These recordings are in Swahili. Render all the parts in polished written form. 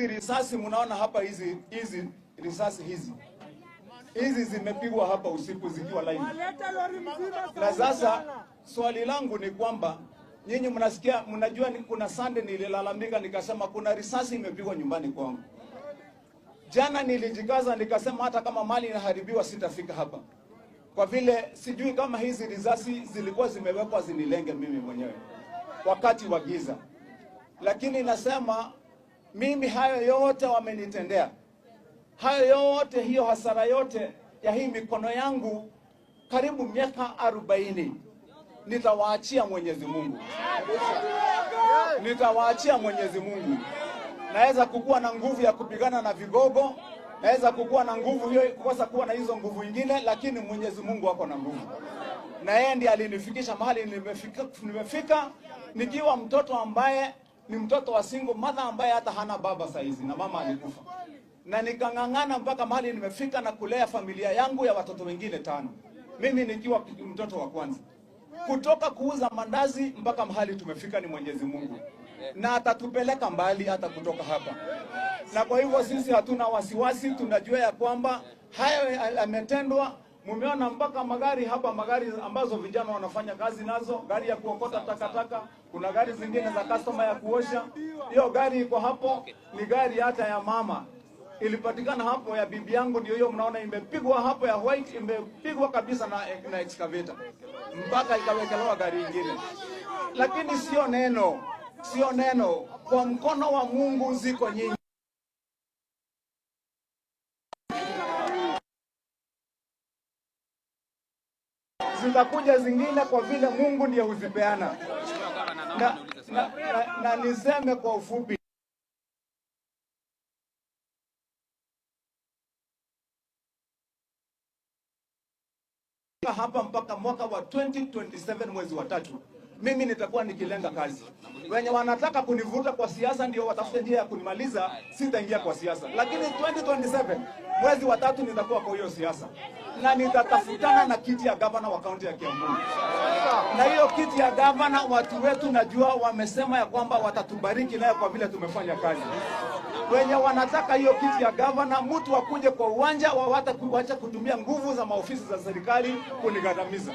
Risasi mnaona hapa, hizi risasi hizi zimepigwa hapa usiku zikiwa live. Na sasa swali langu ni kwamba nyinyi mnasikia, mnajua kuna Sunday nililalamika nikasema kuna risasi imepigwa nyumbani kwangu. Jana nilijikaza nikasema hata kama mali inaharibiwa sitafika hapa, kwa vile sijui kama hizi risasi zilikuwa zimewekwa zinilenge mimi mwenyewe wakati wa giza. Lakini nasema mimi hayo yote wamenitendea, hayo yote, hiyo hasara yote ya hii mikono yangu karibu miaka 40 nitawaachia Mwenyezi Mungu. Nitawaachia Mwenyezi Mungu. Naweza kukuwa na nguvu ya kupigana na vigogo, naweza kukuwa na nguvu hiyo, kukosa kuwa na hizo nguvu nyingine, lakini Mwenyezi Mungu ako na nguvu. Na yeye ndiye alinifikisha mahali nimefika nikiwa mtoto ambaye ni mtoto wa single mother ambaye hata hana baba saizi na mama alikufa. Na nikang'ang'ana mpaka mahali nimefika na kulea familia yangu ya watoto wengine 5. Mimi nikiwa mtoto wa kwanza. Kutoka kuuza mandazi mpaka mahali tumefika ni Mwenyezi Mungu. Na atatupeleka mbali hata kutoka hapa. Na kwa hivyo sisi hatuna wasiwasi, tunajua ya kwamba hayo yametendwa. Mumeona mpaka magari hapa, magari ambazo vijana wanafanya kazi nazo, gari ya kuokota takataka, kuna gari zingine za customer ya kuosha. Hiyo gari iko hapo, ni gari hata ya mama. Ilipatikana hapo ya bibi yangu, ndio hiyo mnaona imepigwa hapo ya white, imepigwa kabisa na excavator. Mpaka ikawekelewa gari nyingine. Lakini sio neno, kwa mkono wa Mungu ziko nyingi. Zitakuja zingine kwa vile Mungu ndiye huzipeana. Na niseme kwa ufupi, hapa mpaka mwaka wa 2027 mwezi wa 3 mimi nitakuwa nikilenga kazi. Wenye wanataka kunivuta kwa siasa ndio watafute njia ya kunimaliza, sitaingia kwa siasa. Lakini 2027 mwezi wa 3 nitakuwa kwa hiyo siasa. Na nitatafutana na kiti ya gavana wa kaunti ya Kiambu. Na hiyo kiti ya gavana watu wetu najua wamesema ya kwamba watatubariki nayo kwa vile tumefanya kazi. Wenye wanataka hiyo kiti ya gavana, mtu wakuje kwa uwanja, waacha kutumia nguvu za maofisi za serikali kunigandamiza.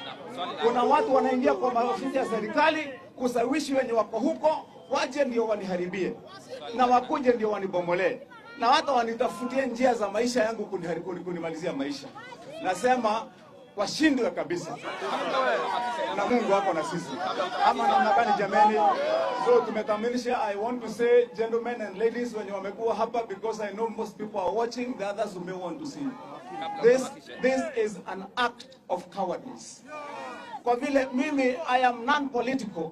Kuna watu wanaingia kwa maofisi ya serikali kusawishi wenye wako huko waje ndio waniharibie, na wakuje ndio wanibomolee, na hata wanitafutie njia za maisha yangu kunimalizia maisha. Nasema washindwe kabisa, na Mungu wako na sisi. Ama namna gani jameni? So tumekamilisha. I want to say gentlemen and ladies wenye wamekuwa hapa, because I know most people are watching, the others who may want to see. This is an act of cowardice. Kwa vile mimi I am non-political.